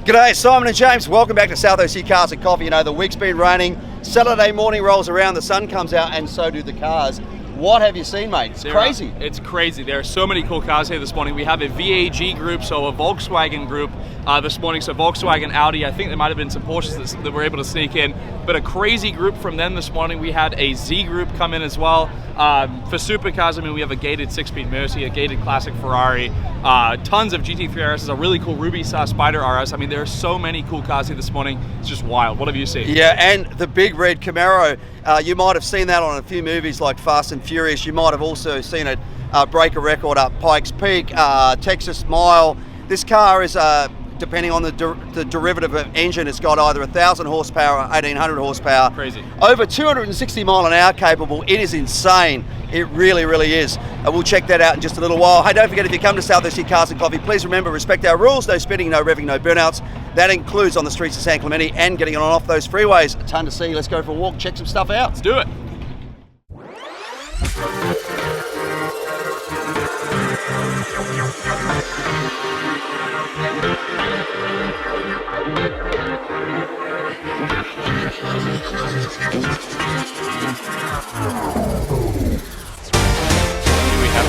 G'day, Simon and James. Welcome back to South OC Cars and Coffee. You know, the week's been raining. Saturday morning rolls around, the sun comes out, and so do the cars. What have you seen, mate? It's crazy. It's crazy. There are so many cool cars here this morning. We have a VAG group, so a Volkswagen group this morning. So Volkswagen and Audi. I think there might have been some Porsches that were able to sneak in, but a crazy group from them this morning. We had a Z group come in as well. For supercars, I mean, we have a gated 6-speed Mercy, a gated classic Ferrari, tons of GT3 RSs, a really cool Ruby Star Spider RS. I mean, there are so many cool cars here this morning. It's just wild. What have you seen? Yeah, and the Big Red Camaro. You might have seen that on a few movies like Fast and Furious. You might have also seen it break a record up Pikes Peak, Texas Mile. This car is, depending on the derivative of engine, it's got either 1,000 horsepower or 1,800 horsepower. Crazy. Over 260 mile an hour capable. It is insane. It really, really is. We'll check that out in just a little while. Hey, don't forget, if you come to South OC Cars and Coffee, please remember, respect our rules. No speeding, no revving, no burnouts. That includes on the streets of San Clemente and getting on and off those freeways. A ton to see. Let's go for a walk, check some stuff out. Let's do it.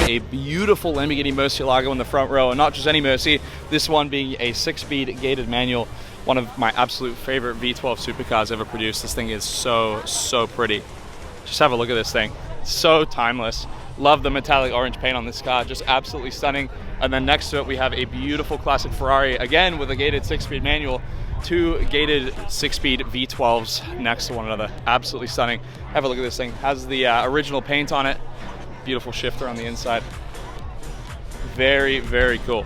A beautiful Lamborghini Murcielago in the front row, and not just any Mercy, this one being a 6-speed gated manual, one of my absolute favorite V12 supercars ever produced. This thing is so pretty. Just have a look at this thing. So timeless. Love the metallic orange paint on this car, just absolutely stunning. And then next to it we have a beautiful classic Ferrari, again with a gated 6-speed manual, 2 gated 6-speed V12s next to one another. Absolutely stunning. Have a look at this thing. Has the original paint on it. Beautiful shifter on the inside. Very cool.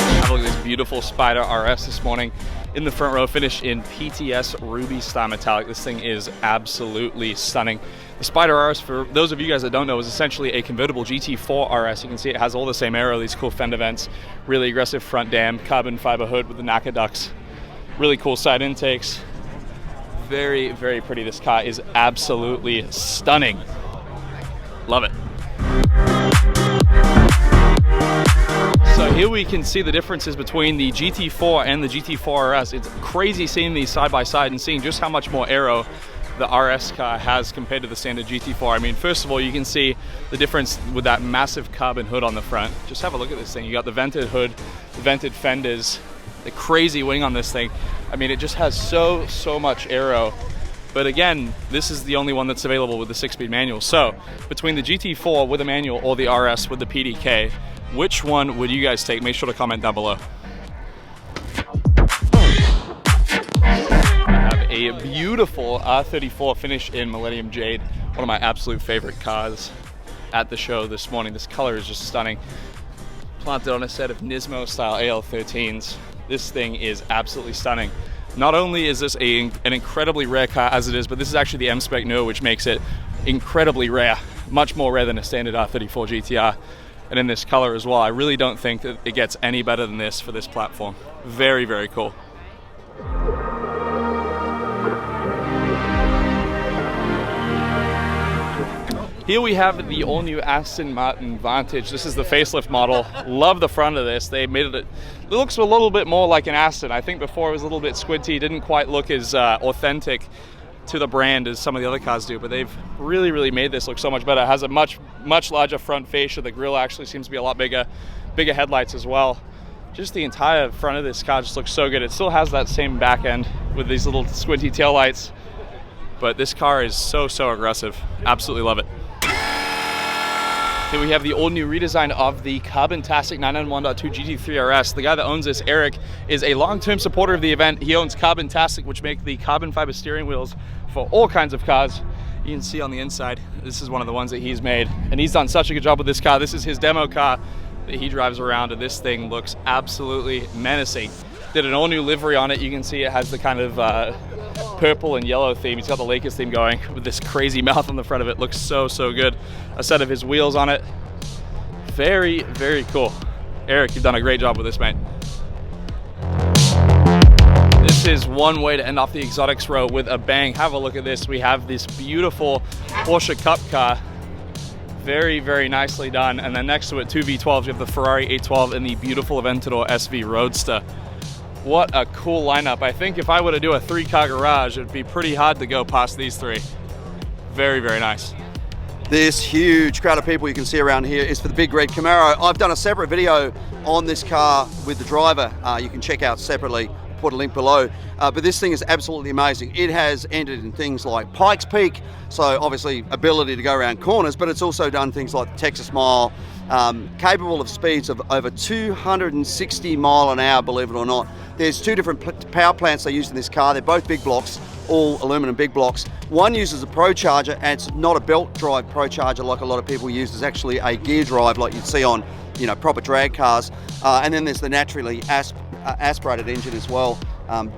Have a look at this beautiful Spider RS this morning in the front row, finished in PTS Ruby Star Metallic. This thing is absolutely stunning. The Spider RS, for those of you guys that don't know, is essentially a convertible GT4 RS. You can see it has all the same aero, these cool fender vents, really aggressive front dam, carbon fiber hood with the NACA ducts, really cool side intakes. Very pretty. This car is absolutely stunning. Love it. So here we can see the differences between the GT4 and the GT4 RS. It's crazy seeing these side by side and seeing just how much more aero the RS car has compared to the standard GT4. I mean, first of all, you can see the difference with that massive carbon hood on the front. Just have a look at this thing. You got the vented hood, the vented fenders, the crazy wing on this thing. I mean, it just has so much aero. But again, this is the only one that's available with the 6-speed manual. So between the GT4 with a manual or the RS with the PDK, which one would you guys take? Make sure to comment down below. I have a beautiful R34 finish in Millennium Jade, one of my absolute favorite cars at the show this morning. This color is just stunning. Planted on a set of Nismo style AL13s. This thing is absolutely stunning. Not only is this an incredibly rare car as it is, but this is actually the M-Spec Neo, which makes it incredibly rare, much more rare than a standard R34 GTR. And in this color as well, I really don't think that it gets any better than this for this platform. Very cool. Here we have the all-new Aston Martin Vantage. This is the facelift model. Love the front of this. They made it looks a little bit more like an Aston. I think before it was a little bit squinty, didn't quite look as authentic to the brand as some of the other cars do, but they've really made this look so much better. It has a much larger front fascia. The grille actually seems to be a lot bigger headlights as well. Just the entire front of this car just looks so good. It still has that same back end with these little squinty taillights, but this car is so aggressive. Absolutely love it. Here we have the all-new redesign of the Carbon-tastic 991.2 GT3 RS. The guy that owns this, Eric, is a long-term supporter of the event. He owns Carbon-tastic, which make the carbon fiber steering wheels for all kinds of cars. You can see on the inside, this is one of the ones that he's made. And he's done such a good job with this car. This is his demo car that he drives around, and this thing looks absolutely menacing. Did an all-new livery on it. You can see it has the kind of purple and yellow theme. He's got the Lakers theme going with this crazy mouth on the front of it. Looks so good. A set of his wheels on it. Very cool. Eric, you've done a great job with this, mate. This is one way to end off the exotics row with a bang. Have a look at this. We have this beautiful Porsche Cup car. Very, very nicely done. And then next to it, two V12s. You have the Ferrari 812 and the beautiful Aventador SV Roadster. What a cool lineup. I think if I were to do a 3-car garage, it'd be pretty hard to go past these three. Very, very nice. This huge crowd of people you can see around here is for the Big Red Camaro. I've done a separate video on this car with the driver. You can check out separately, put a link below. But this thing is absolutely amazing. It has entered in things like Pikes Peak, so obviously ability to go around corners, but it's also done things like the Texas Mile, capable of speeds of over 260 mile an hour, believe it or not. There's two different power plants they use in this car. They're both big blocks, all aluminum big blocks. One uses a Pro Charger, and it's not a belt drive Pro Charger like a lot of people use. It's actually a gear drive like you'd see on, you know, proper drag cars. And then there's the naturally aspirated engine as well.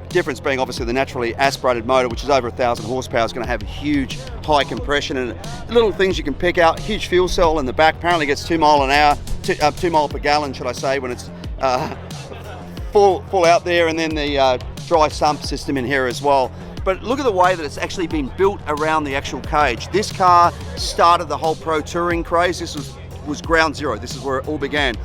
Difference being obviously the naturally aspirated motor, which is over 1,000 horsepower, is going to have huge high compression and little things you can pick out. Huge fuel cell in the back, apparently gets 2 mile an hour, 2 mile per gallon, should I say, when it's full out there, and then the dry sump system in here as well. But look at the way that it's actually been built around the actual cage. This car started the whole pro touring craze. This was ground zero. This is where it all began.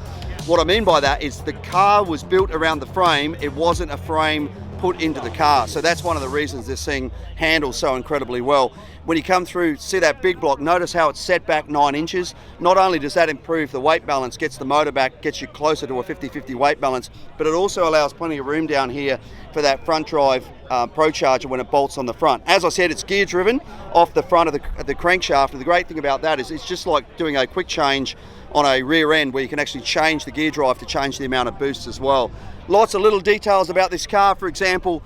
What I mean by that is the car was built around the frame. It wasn't a frame put into the car. So that's one of the reasons this thing handles so incredibly well. When you come through, see that big block, notice how it's set back 9 inches. Not only does that improve the weight balance, gets the motor back, gets you closer to a 50-50 weight balance, but it also allows plenty of room down here for that front drive Pro Charger when it bolts on the front. As I said, it's gear driven off the front of the crankshaft, and the great thing about that is it's just like doing a quick change on a rear end, where you can actually change the gear drive to change the amount of boost as well. Lots of little details about this car. For example,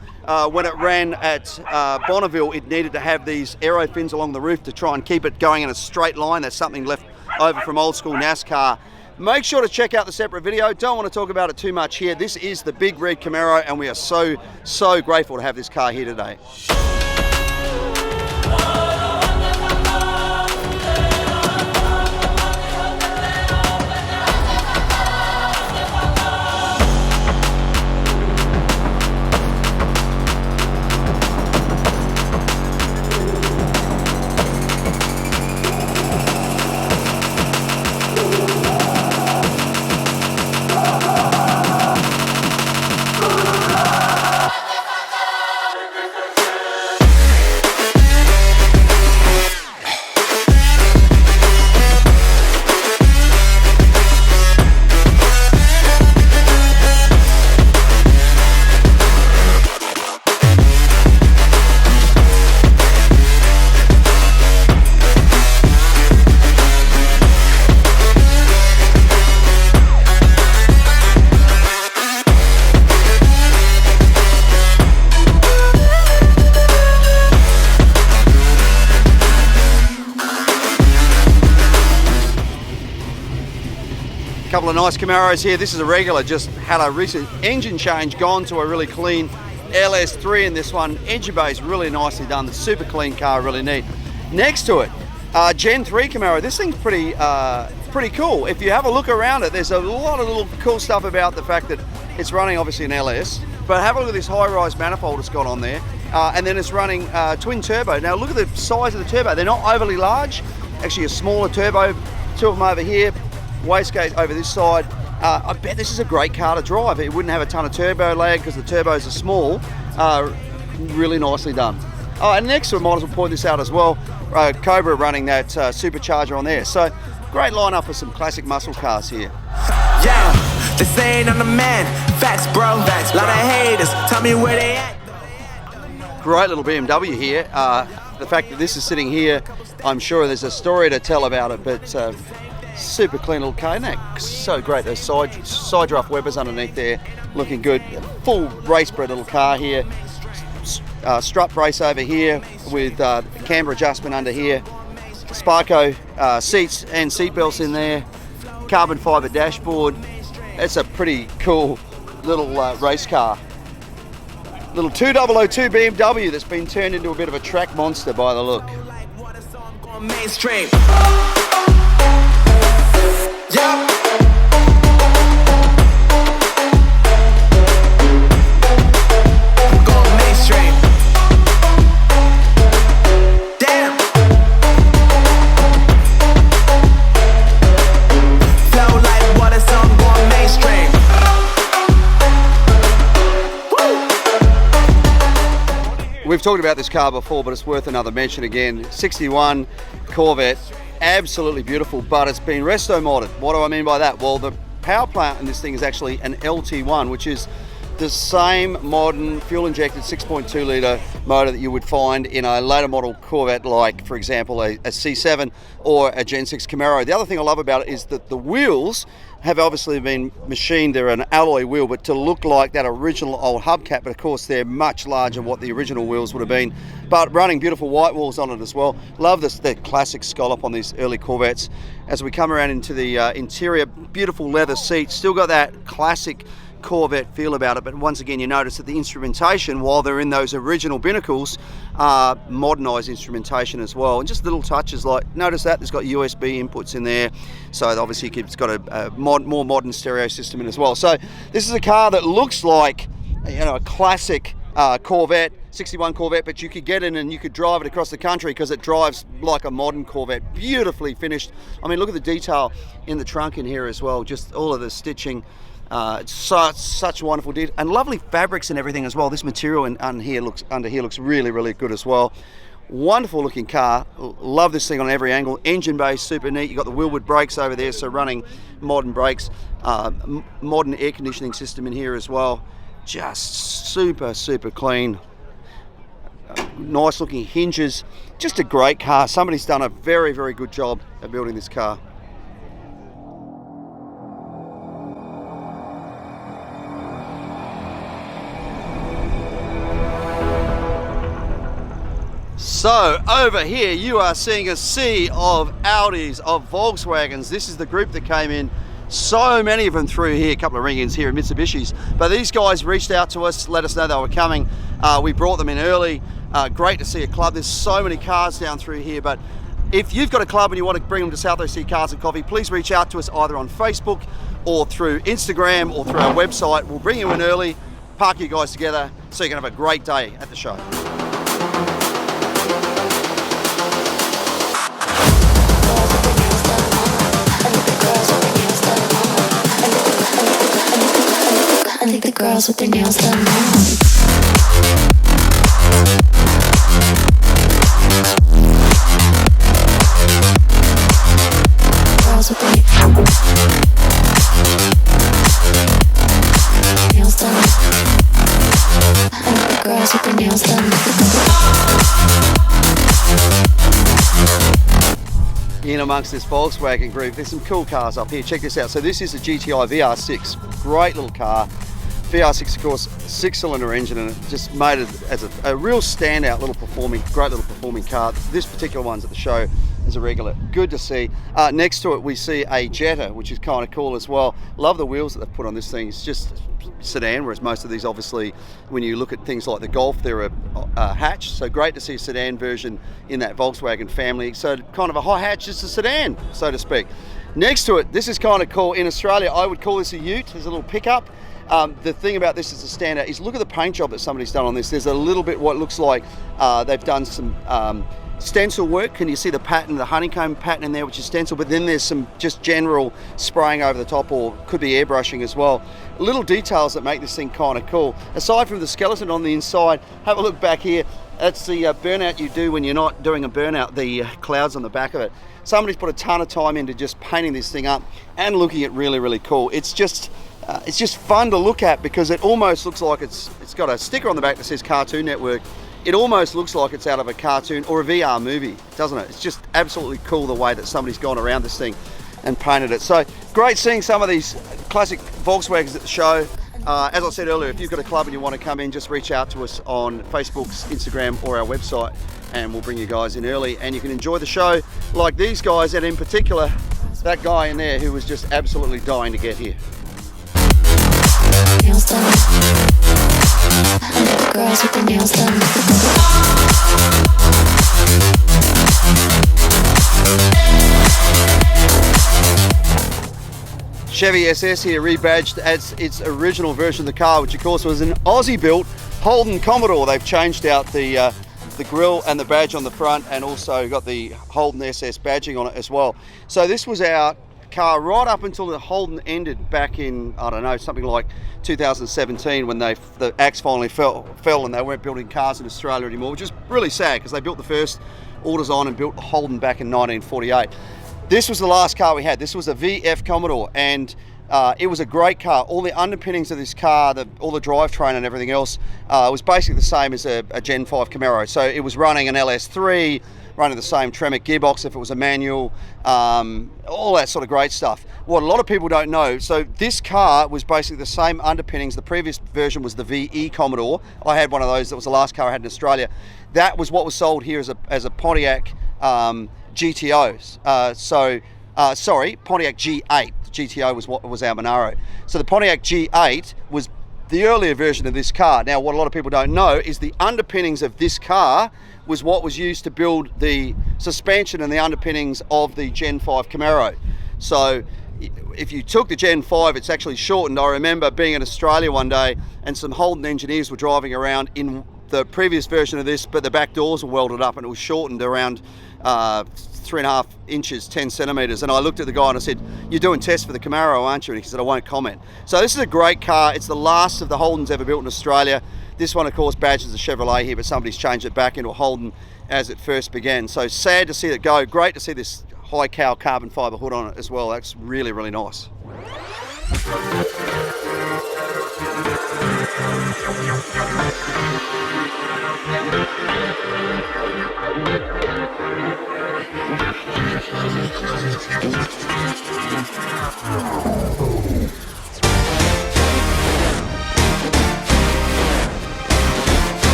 when it ran at Bonneville, it needed to have these aero fins along the roof to try and keep it going in a straight line. That's something left over from old school NASCAR. Make sure to check out the separate video. Don't want to talk about it too much here. This is the Big Red Camaro, and we are so grateful to have this car here today. Couple of nice Camaros here. This is a regular, just had a recent engine change, gone to a really clean LS3 in this one. Engine bay is really nicely done. The super clean car, really neat. Next to it, Gen 3 Camaro. This thing's pretty cool. If you have a look around it, there's a lot of little cool stuff about the fact that it's running obviously an LS, but have a look at this high-rise manifold it's got on there. And then it's running twin turbo. Now look at the size of the turbo. They're not overly large, actually a smaller turbo. Two of them over here, wastegate over this side. I bet this is a great car to drive. It wouldn't have a ton of turbo lag because the turbos are small. Really nicely done. Oh, and next to it, might as well point this out as well, Cobra running that supercharger on there. So great lineup for some classic muscle cars here. Yeah, they saying I'm the man. Facts, bro. Facts, lot of haters. Tell me where they at. Great little BMW here. The fact that this is sitting here, I'm sure there's a story to tell about it, but super clean little car, isn't that so great? Those side draft Webers underneath there, looking good. Full race bred little car here. Strut brace over here with camber adjustment under here. Sparco seats and seat belts in there. Carbon fiber dashboard. It's a pretty cool little race car. Little 2002 BMW that's been turned into a bit of a track monster by the look. Mainstream. Yeah. I'm going mainstream. Damn. we've talked about this car before, but it's worth another mention again. 61 Corvette, absolutely beautiful, but it's been resto-modded. What do I mean by that? Well, the power plant in this thing is actually an LT1, which is the same modern fuel-injected 6.2 litre motor that you would find in a later model Corvette, like, for example, a C7 or a Gen 6 Camaro. The other thing I love about it is that the wheels have obviously been machined. They're an alloy wheel, but to look like that original old hubcap, but of course they're much larger than what the original wheels would have been, but running beautiful white walls on it as well. Love this, the classic scallop on these early Corvettes. As we come around into the interior, beautiful leather seats, still got that classic Corvette feel about it, but once again you notice that the instrumentation, while they're in those original binnacles, are modernised instrumentation as well, and just little touches like, notice that there's got USB inputs in there, so obviously it's got a more modern stereo system in as well. So this is a car that looks like, you know, a classic Corvette, 61 Corvette, but you could get in and you could drive it across the country because it drives like a modern Corvette, beautifully finished. I mean, look at the detail in the trunk in here as well, just all of the stitching. It's such wonderful detail and lovely fabrics and everything as well. This material under here looks really, really good as well. Wonderful looking car. Love this thing on every angle. Engine bay, super neat. You've got the Wilwood brakes over there, so running modern brakes. Modern air conditioning system in here as well. Just super, super clean. Nice looking hinges. Just a great car. Somebody's done a very, very good job at building this car. So over here you are seeing a sea of Audis, of Volkswagens. This is the group that came in, so many of them through here, a couple of ring-ins here in Mitsubishis. But these guys reached out to us, let us know they were coming. We brought them in early. Great to see a club. There's so many cars down through here, but if you've got a club and you want to bring them to South OC Cars and Coffee, please reach out to us either on Facebook or through Instagram or through our website. We'll bring you in early, park you guys together so you can have a great day at the show. I think the girls with their nails done now. Girls with their nails done. I think the girls with their nails done. In amongst this Volkswagen group, there's some cool cars up here. Check this out. So this is a GTI VR6. Great little car. VR6, of course, 6-cylinder engine, and it just made it as a real standout great little performing car. This particular one's at the show as a regular. Good to see. Next to it we see a Jetta, which is kind of cool as well. Love the wheels that they've put on this thing. It's just sedan, whereas most of these, obviously, when you look at things like the Golf, they're a hatch. So great to see a sedan version in that Volkswagen family. So kind of a high hatch, just a sedan, so to speak. Next to it, this is kind of cool. In Australia, I would call this a ute. There's a little pickup. The thing about this is a standout is look at the paint job that somebody's done on this. There's a little bit what looks like they've done some stencil work. Can you see the pattern, the honeycomb pattern in there, which is stencil, but then there's some just general spraying over the top, or could be airbrushing as well. Little details that make this thing kind of cool. Aside from the skeleton on the inside, have a look back here. That's the burnout you do when you're not doing a burnout, the clouds on the back of it. Somebody's put a ton of time into just painting this thing up and looking at really, really cool. It's just fun to look at because it almost looks like it's got a sticker on the back that says Cartoon Network. It almost looks like it's out of a cartoon or a VR movie, doesn't it? It's just absolutely cool the way that somebody's gone around this thing and painted it. So great seeing some of these classic Volkswagens at the show. As I said earlier, if you've got a club and you want to come in, just reach out to us on Facebook, Instagram or our website, and we'll bring you guys in early and you can enjoy the show like these guys, and in particular that guy in there who was just absolutely dying to get here. Nails done. I like the girls with their nails done. Chevy SS here, rebadged as its original version of the car, which of course was an Aussie-built Holden Commodore. They've changed out the grille and the badge on the front, and also got the Holden SS badging on it as well. So this was out car right up until the Holden ended back in, I don't know, something like 2017 when the axe finally fell and they weren't building cars in Australia anymore, which is really sad because they built the first all-design and built Holden back in 1948. This was the last car we had. This was a VF Commodore, and it was a great car. All the underpinnings of this car, all the drivetrain and everything else was basically the same as a Gen 5 Camaro. So it was running an LS3, running the same Tremec gearbox if it was a manual, all that sort of great stuff. What a lot of people don't know, so this car was basically the same underpinnings. The previous version was the VE Commodore. I had one of those. That was the last car I had in Australia. That was what was sold here as a Pontiac GTOs. Sorry, Pontiac G8. GTO was our Monaro. So the Pontiac G8 was the earlier version of this car. Now, what a lot of people don't know is the underpinnings of this car was what was used to build the suspension and the underpinnings of the Gen 5 Camaro. So if you took the Gen 5, it's actually shortened. I remember being in Australia one day and some Holden engineers were driving around in the previous version of this, but the back doors were welded up and it was shortened around 3.5 inches, 10 centimeters. And I looked at the guy and I said, "You're doing tests for the Camaro, aren't you?" And he said, "I won't comment." So this is a great car. It's the last of the Holdens ever built in Australia. This one, of course, badges a Chevrolet here, but somebody's changed it back into a Holden as it first began. So sad to see it go. Great to see this high cow carbon fiber hood on it as well. That's really, really nice.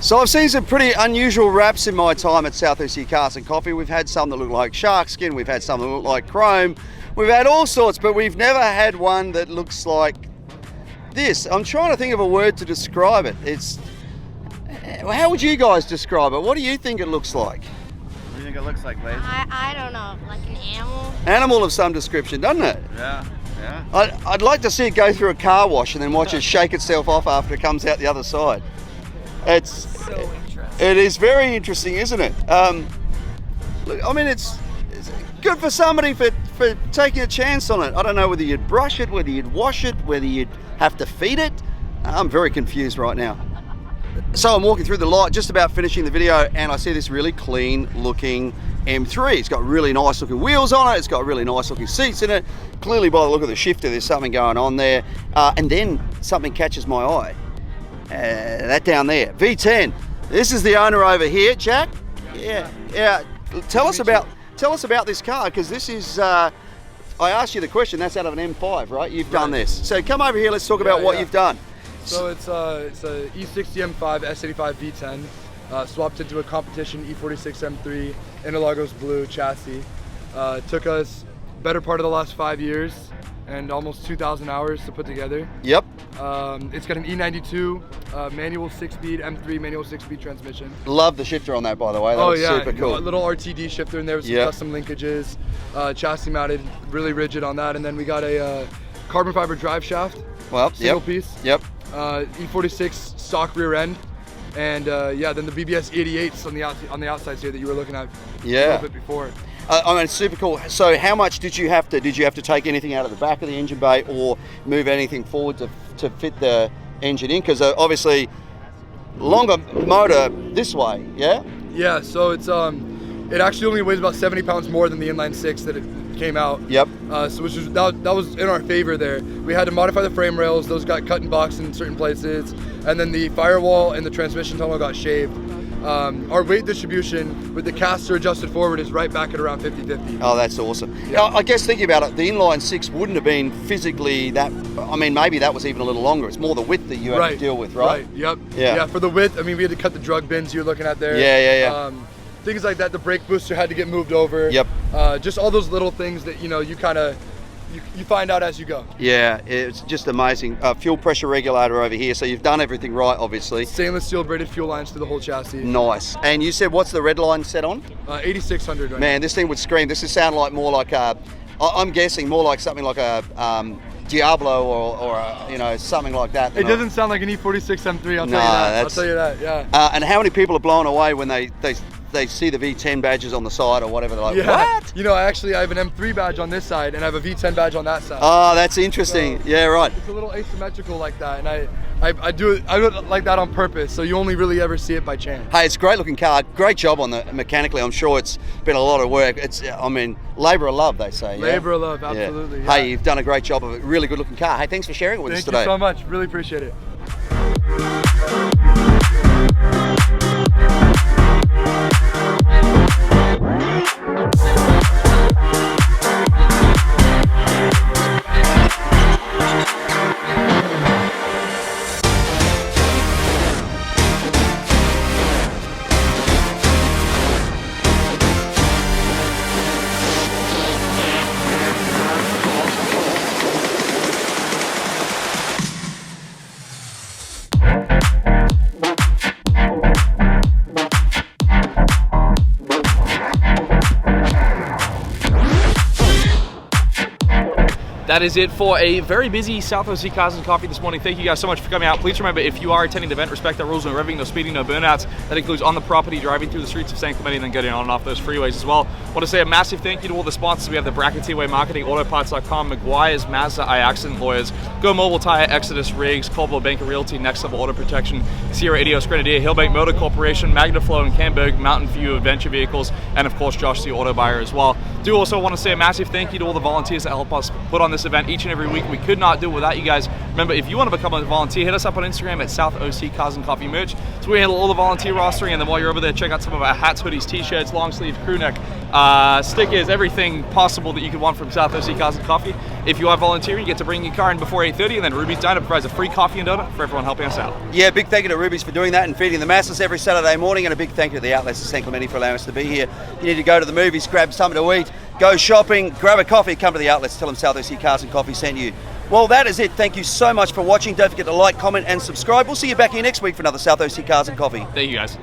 So I've seen some pretty unusual wraps in my time at Southeast Cars and Coffee. We've had some that look like shark skin, we've had some that look like chrome, we've had all sorts, but we've never had one that looks like this. I'm trying to think of a word to describe it. How would you guys describe it? What do you think it looks like? What do you think it looks like, Blaze? I don't know, like an animal. Animal of some description, doesn't it? Yeah, yeah. I'd like to see it go through a car wash and then watch it shake itself off after it comes out the other side. It's so interesting. It is very interesting, isn't it? Look, I mean, it's good for somebody for taking a chance on it. I don't know whether you'd brush it, whether you'd wash it, whether you'd have to feed it. I'm very confused right now. So I'm walking through the lot, just about finishing the video, and I see this really clean looking M3. It's got really nice looking wheels on it. It's got really nice looking seats in it. Clearly by the look of the shifter, there's something going on there. And then something catches my eye. That down there, V10. This is the owner over here, Jack. Yeah. Tell us about this car, because this is. I asked you the question. That's out of an M5, right? You've done this. So come over here. Let's talk about what you've done. So it's a E60 M5 S85 V10 swapped into a competition E46 M3 Interlagos blue chassis. Took us better part of the last 5 years and almost 2,000 hours to put together. Yep. It's got an E92 manual 6-speed M3 manual 6-speed transmission. Love the shifter on that, by the way. That was super cool. A little RTD shifter in there with some custom linkages. Chassis mounted, really rigid on that, and then we got a carbon fiber drive shaft. Well, single piece. Yep. E46 stock rear end, and then the BBS 88s on the outside here that you were looking at a little bit before. I mean, it's super cool. So how much did you have to take anything out of the back of the engine bay or move anything forward to fit the engine in? Because obviously longer motor this way, yeah? Yeah, so it's it actually only weighs about 70 pounds more than the inline 6 that it came out. Yep. So which was, that was in our favor there. We had to modify the frame rails. Those got cut and boxed in certain places. And then the firewall and the transmission tunnel got shaved. Our weight distribution with the caster adjusted forward is right back at around 50-50. Oh, that's awesome. Yeah. Now, I guess thinking about it, the inline 6 wouldn't have been physically that, I mean, maybe that was even a little longer. It's more the width that you had to deal with, right? Right, yep. Yeah, for the width, I mean, we had to cut the drug bins you're looking at there. Yeah. Things like that, the brake booster had to get moved over. Yep. Just all those little things that, you kind of, you find out as you go. Yeah, it's just amazing. Fuel pressure regulator over here, so you've done everything right, obviously. Stainless steel braided fuel lines through the whole chassis. Nice. And you said, what's the red line set on? 8600 right Man, this thing would scream. This would sound like more like I'm guessing more like something like a Diablo or something like that. It doesn't sound like an E46 M3, I'll tell you that. I'll tell you that, yeah. And how many people are blown away when they they see the V10 badges on the side or whatever, they're like, Yeah. what? You know, I have an M3 badge on this side and I have a V10 badge on that side. Oh, that's interesting. So, yeah, right. It's a little asymmetrical like that, and I do it like that on purpose, so you only really ever see it by chance. Hey, it's a great looking car. Great job on the mechanically. I'm sure it's been a lot of work. It's, I mean, labour of love, they say. Yeah? Labour of love, absolutely. Yeah. Yeah. Hey, you've done a great job of it. Really good looking car. Hey, thanks for sharing it with us Thank today. you so much. Really appreciate it. That is it for a very busy South OC Cars and Coffee this morning. Thank you guys so much for coming out. Please remember, if you are attending the event, respect the rules, no revving, no speeding, no burnouts. That includes on the property, driving through the streets of San Clemente, and then getting on and off those freeways as well. I want to say a massive thank you to all the sponsors. We have the Brackett Way Marketing, Autoparts.com, McGuire's, Mazda, iAccident Lawyers, Go Mobile Tire, Exodus Rigs, Coldwell Banker Realty, Next Level Auto Protection, Sierra Idios Grenadier, Hillbank Motor Corporation, Magnaflow and Camberg, Mountain View Adventure Vehicles, and of course Josh the Auto Buyer as well. Do also want to say a massive thank you to all the volunteers that help us put on this event each and every week. We could not do it without you guys. Remember, if you want to become a volunteer, hit us up on Instagram at South OC Cars and Coffee Merch. So we handle all the volunteer rostering, and then while you're over there, check out some of our hats, hoodies, t-shirts, long sleeve crew neck, stickers, everything possible that you could want from South OC Cars and Coffee. If you are volunteering, you get to bring your car in before 8:30, and then Ruby's Diner provides a free coffee and donut for everyone helping us out. Yeah, big thank you to Ruby's for doing that and feeding the masses every Saturday morning, and a big thank you to the outlets of San Clemente for allowing us to be here. You need to go to the movies, grab something to eat, go shopping, grab a coffee, come to the outlets, tell them South OC Cars and Coffee sent you. Well, that is it. Thank you so much for watching. Don't forget to like, comment and subscribe. We'll see you back here next week for another South OC Cars and Coffee. Thank you guys.